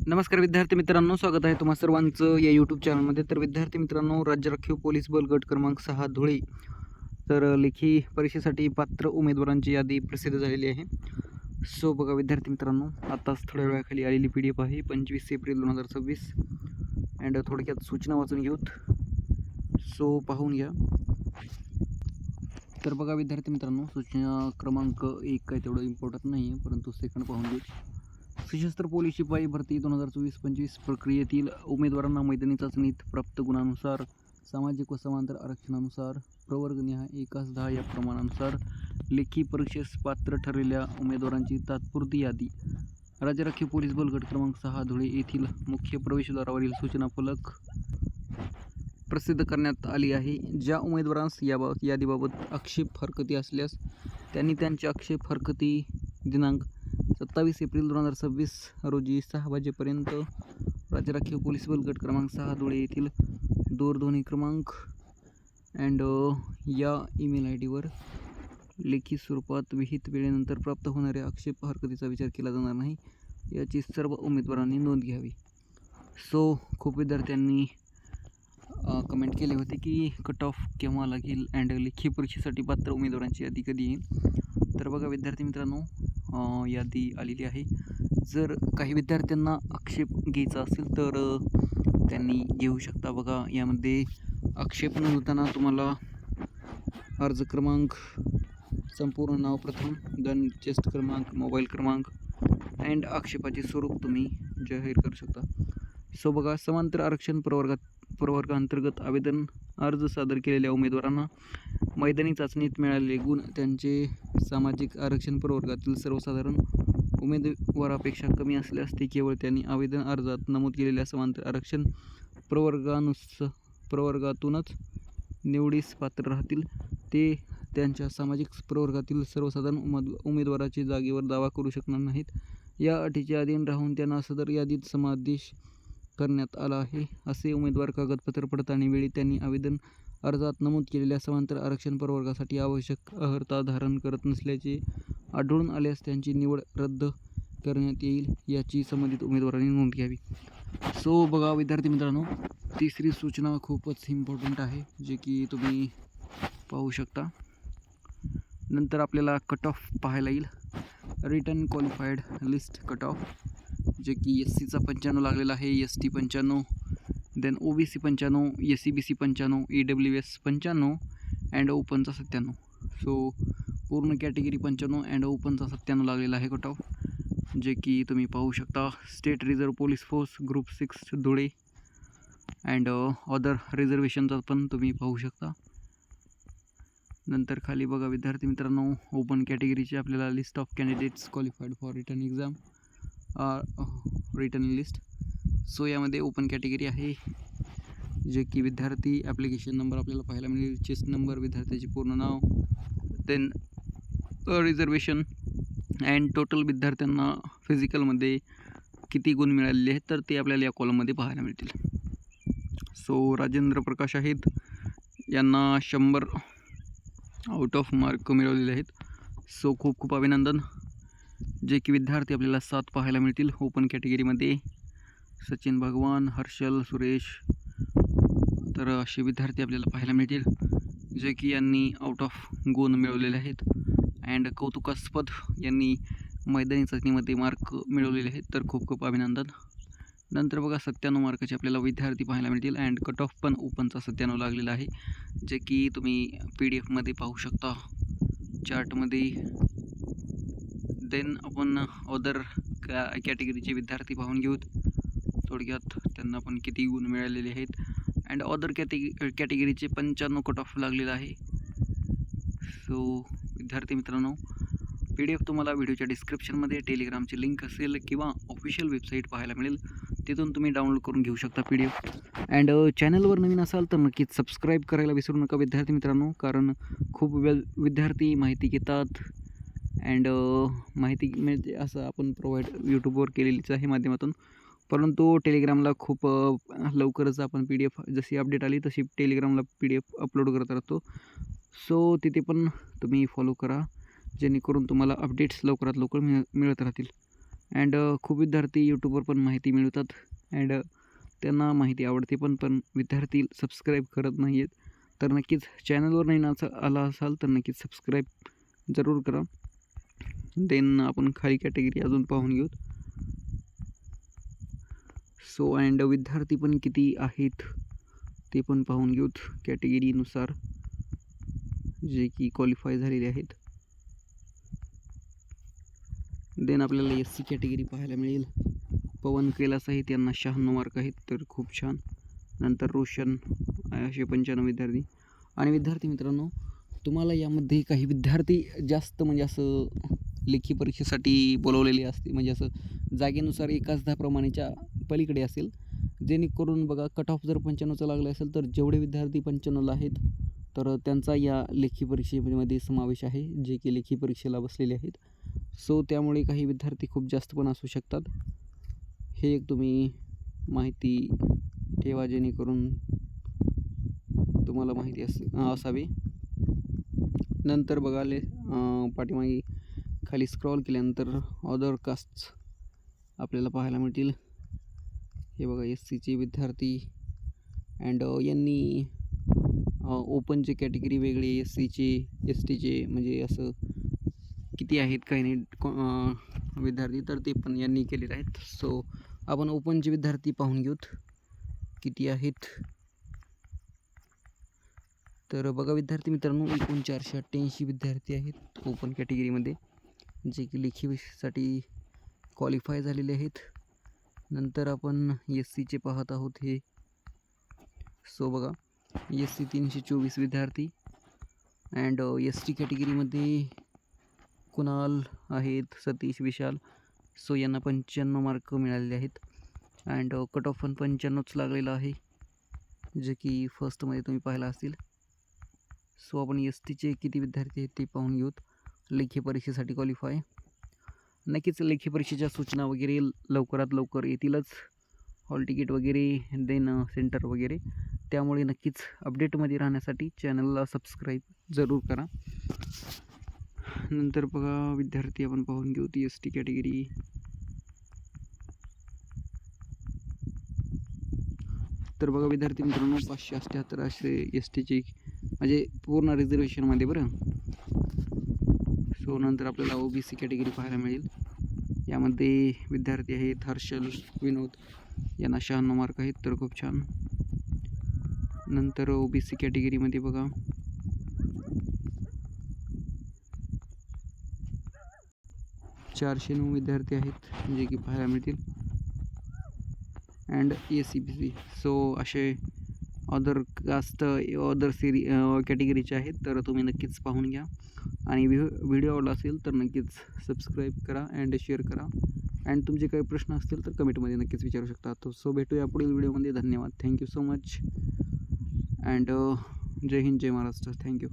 नमस्कार विद्यार्थी मित्रांनो, स्वागत आहे तुम्हा सर्वांचं या यूट्यूब चॅनलमध्ये. तर विद्यार्थी मित्रांनो, राज्य राखीव पोलीस बल गट क्रमांक 6 धुळे तर लेखी परीक्षेसाठी पात्र उमेदवारांची यादी प्रसिद्ध झालेली आहे. सो बघा विद्यार्थी मित्रांनो, आताच थोड्या वेळाखाली आलेली PDF आहे 25 एप्रिल 2026 अँड थोडक्यात सूचना वाचून घेऊत. सो पाहून घ्या. तर बघा विद्यार्थी मित्रांनो, सूचना क्रमांक 1 काय तेवढं इम्पॉर्टंट नाही आहे, परंतु सेकंड पाहून घेऊ. सशस्त्र पोलीस शिपाई भरती 2024-25 प्रक्रियेतील उमेदवारांना मैदानी चाचणीत प्राप्त गुणानुसार सामाजिक व समांतर आरक्षणानुसार प्रवर्गनिहाय 1:10 या प्रमाणानुसार लेखी परीक्षेस पात्र ठरलेल्या उमेदवारांची तात्पुरती यादी राज्य राखीव पोलीस बल गट क्रमांक 6 धुळे येथील मुख्य प्रवेशद्वारावरील सूचना फलक प्रसिद्ध करण्यात आली आहे. ज्या उमेदवारांस यादीबाबत आक्षेप हरकती असल्यास त्यांनी त्यांची आक्षेप हरकती दिनांक 27 एप्रिल 2026 रोजी 6 वाजेपर्यंत राज्य राखीव पोलीस बल गट क्रमांक 6 धुळे येथील दूरध्वनी क्रमांक अँड या ईमेल ID वर लेखी स्वरूपात विहित वेळेनंतर प्राप्त होणाऱ्या आक्षेप हरकतीचा विचार केला जाणार नाही, याची सर्व उमेदवारांनी नोंद घ्यावी. सो खूप विद्यार्थ्यांनी कमेंट केले होते की कट ऑफ केव्हा लागेल अँड लेखी परीक्षेसाठी पात्र उमेदवारांची यादी कधी येईल. तर बघा विद्यार्थी मित्रांनो, यादी आलेली आहे. जर काही विद्यार्थ्यांना आक्षेप घ्यायचा असेल तर त्यांनी घेऊ शकता. बघा यामध्ये आक्षेप नोंदवताना तुम्हाला अर्ज क्रमांक, संपूर्ण नाव प्रथम, गन चेस्ट क्रमांक, मोबाईल क्रमांक अँड आक्षेपाचे स्वरूप तुम्ही जाहीर करू शकता. सो बघा, समांतर आरक्षण प्रवर्गाअंतर्गत आवेदन अर्ज सादर केलेल्या उमेदवारांना मैदानी चाचणीत मिळालेले गुण त्यांचे सामाजिक आरक्षण प्रवर्गातील सर्वसाधारण उमेदवारापेक्षा कमी असल्यास ते केवळ त्यांनी आवेदन अर्जात नमूद केलेल्या समांतर आरक्षण प्रवर्गातूनच निवडीस पात्र राहतील. ते त्यांच्या सामाजिक प्रवर्गातील सर्वसाधारण उमेदवाराच्या जागेवर दावा करू शकणार नाहीत. या अटीच्या अधीन राहून त्यांना सदर यादीत समावेश करण्यात आला आहे. असे उमेदवार कागदपत्र पडताळणी वेळी त्यांनी आवेदन अर्जात नमूद केलेल्या समांतर आरक्षण प्रवर्गासाठी आवश्यक अर्हता धारण करत नसल्याचे आढळून आल्यास त्यांची निवड रद्द करण्यात येईल, याची संबंधित उमेदवारांनी नोंद घ्यावी. सो बघा विद्यार्थी मित्रांनो, तिसरी सूचना खूपच इम्पॉर्टंट आहे, जे की तुम्ही पाहू शकता. नंतर आपल्याला कट ऑफ पाहायला येईल. Return qualified list cut off, जे की SCचा 95 लागलेला आहे, ST 95, then OBC 95, SCBC 95, EWS 95 and ओपनचा 97. सो पूर्ण कॅटेगरी 95 अँड ओपनचा 97 लागलेला आहे कट ऑफ, जे की तुम्ही पाहू शकता. State reserve police force group 6 Dhule and other रिझर्वेशनचा पण तुम्ही पाहू शकता. नंतर खाली बघा विद्यार्थी मित्रांनो, ओपन कॅटेगरीचे आपल्याला list of candidates qualified for return exam return list. So यामध्ये ओपन कॅटेगरी आहे, जे की विद्यार्थी ॲप्लिकेशन नंबर आपल्याला पाहायला मिळेल, चेस्ट नंबर, विद्यार्थ्याचे पूर्ण नाव, देन रिझर्वेशन अँड टोटल विद्यार्थ्यांना फिजिकलमध्ये किती गुण मिळालेले आहेत तर ते आपल्याला या कॉलममध्ये पाहायला मिळतील. सो राजेंद्र प्रकाश आहेत, यांना 100 आउट ऑफ मार्क मिळवलेले आहेत. सो खूप खूप अभिनंदन. जे की विद्यार्थी आपल्याला 7 पाहायला मिळतील ओपन कॅटेगरीमध्ये. सचिन भगवान, हर्षल, सुरेश, तर असे विद्यार्थी आपल्याला पाहायला मिळतील, जे की यांनी आउट ऑफ गुण मिळवलेले आहेत. अँड कौतुकास्पद यांनी मैदानी चाचणीमध्ये मार्क मिळवलेले आहेत, तर खूप खूप अभिनंदन. नंतर बघा 97 मार्काचे आपल्याला विद्यार्थी पाहायला मिळतील अँड कट ऑफ पण ओपनचा 97 लागलेला आहे, जे की तुम्ही PDF पाहू शकता चार्टमध्ये. देन आपण अदर कॅटेगरीचे विद्यार्थी पाहून घेऊत थोडक्यात, त्यांना पण किती गुण मिळालेले आहेत. अँड अदर कॅटेगरीचे 95 कट ऑफ लागलेला आहे. सो विद्यार्थी मित्रांनो, PDF तुम्हाला व्हिडिओच्या डिस्क्रिप्शनमध्ये टेलिग्रामची लिंक असेल किंवा ऑफिशियल वेबसाईट पाहायला मिळेल, तिथून तुम्ही डाउनलोड करून घेऊ शकता PDF. अँड चॅनलवर नवीन असाल तर नक्कीच सबस्क्राईब करायला विसरू नका विद्यार्थी मित्रांनो, कारण खूप विद्यार्थी माहिती घेतात अँड माहिती मिळते असं आपण प्रोव्हाइड यूट्यूबवर केलेलीच आहे माध्यमातून, परंतु टेलिग्रामला खूप लवकरच आपण PDF जशी अपडेट आली तशी टेलिग्रामला PDF अपलोड करत राहतो. सो तिथे पण तुम्ही फॉलो करा, जेणेकरून तुम्हाला अपडेट्स लवकरात लवकर मिळत राहतील. अँड खूप विद्यार्थी यूट्यूबवर पण माहिती मिळवतात अँड त्यांना माहिती आवडते पण विद्यार्थी सबस्क्राईब करत नाही आहेत. तर नक्कीच चॅनलवर नाही आला असाल तर नक्कीच सबस्क्राईब जरूर करा. देन आपण खाली कॅटेगरी अजून पाहून घेऊ. सो अँड विद्यार्थी पण किती आहेत ते पण पाहून घेऊत कॅटेगरीनुसार जे की क्वालिफाय झालेले आहेत. देन आपल्याला SC कॅटेगरी पाहायला मिळेल. पवन कैलास आहेत, यांना 96 मार्क आहेत, तर खूप छान. नंतर रोशन असे 95 विद्यार्थी. आणि विद्यार्थी मित्रांनो, तुम्हाला यामध्ये काही विद्यार्थी जास्त म्हणजे असं लेखी परीक्षेसाठी बोलवलेले असते, म्हणजे असं जागेनुसार 1-10 प्रमाणेच्या पलीकडे असेल, जेणेकरून बघा कट ऑफ जर 95चा लागला असेल तर जेवढे विद्यार्थी 95ला आहेत तर त्यांचा या लेखी परीक्षेमध्ये समावेश आहे, जे की लेखी परीक्षेला बसलेले आहेत. सो त्यामुळे काही विद्यार्थी खूप जास्त पण असू शकतात. हे एक तुम्ही माहिती ठेवा जेणेकरून तुम्हाला माहिती असावी. नंतर बघाले पाठीमागे खाली स्क्रॉल केल्यानंतर अदर कास्ट्स आपल्याला पाहायला मिळतील. हे बघा SCचे विद्यार्थी अँड यांनी ओपनचे कॅटेगरी वेगळे, SCचे STचे म्हणजे असं किती आहेत काही नाही विद्यार्थी तर ते पण यांनी केलेले आहेत. सो आपण ओपनचे विद्यार्थी पाहून घेऊत किती आहेत. तर बघा विद्यार्थी मित्रांनो, एकूण 488 विद्यार्थी आहेत ओपन कॅटेगरीमध्ये, जे की लेखीसाठी क्वालिफाय झालेले आहेत. नंतर आपण SCचे पाहत आहोत हे. सो बघा SC 324 विद्यार्थी अँड ST कॅटेगरीमध्ये कुणाल आहेत, सतीश, विशाल. सो यांना 95 मार्क मिळालेले आहेत अँड कट ऑफ पण 95च लागलेला आहे, जे की फर्स्टमध्ये तुम्ही पाहिला असेल. सो आपण STचे किती विद्यार्थी आहेत ते पाहून घेऊत लेखी परीक्षेसाठी क्वालिफाय. नक्कीच लेखी परीक्षेच्या सूचना वगैरे लवकरात लवकर येतीलच, हॉल तिकीट वगैरे, देन सेंटर वगैरे. त्यामुळे नक्कीच अपडेटमध्ये राहण्यासाठी चॅनलला सबस्क्राईब जरूर करा. नंतर बघा विद्यार्थी आपण पाहून घेऊ ती ST कॅटेगरी. तर बघा विद्यार्थी मित्रांनो, 578 असे STचे म्हणजे पूर्ण रिझर्वेशनमध्ये बरं. सो नंतर आपल्याला OBC कॅटेगरी पाहायला मिळेल. यामध्ये विद्यार्थी आहेत हर्षल, विनोद, यांना 96 मार्क आहेत, तर खूप छान. नंतर OBC कॅटेगरीमध्ये बघा 409 विद्यार्थी आहेत जे की पाहायला मिळतील अँड SCBC. सो असे अदर कास्ट अदर कॅटेगरीचे आहेत, तर तुम्ही नक्कीच पाहून घ्या. आणि व्हिडिओ आवडला असेल तर नक्कीच सबस्क्राईब करा अँड शेअर करा. अँड तुमचे काही प्रश्न असतील तर कमेंटमध्ये नक्कीच विचारू शकता. सो भेटूया पुढील व्हिडिओमध्ये. धन्यवाद. थँक्यू सो मच अँड जय हिंद, जय महाराष्ट्र. थँक्यू.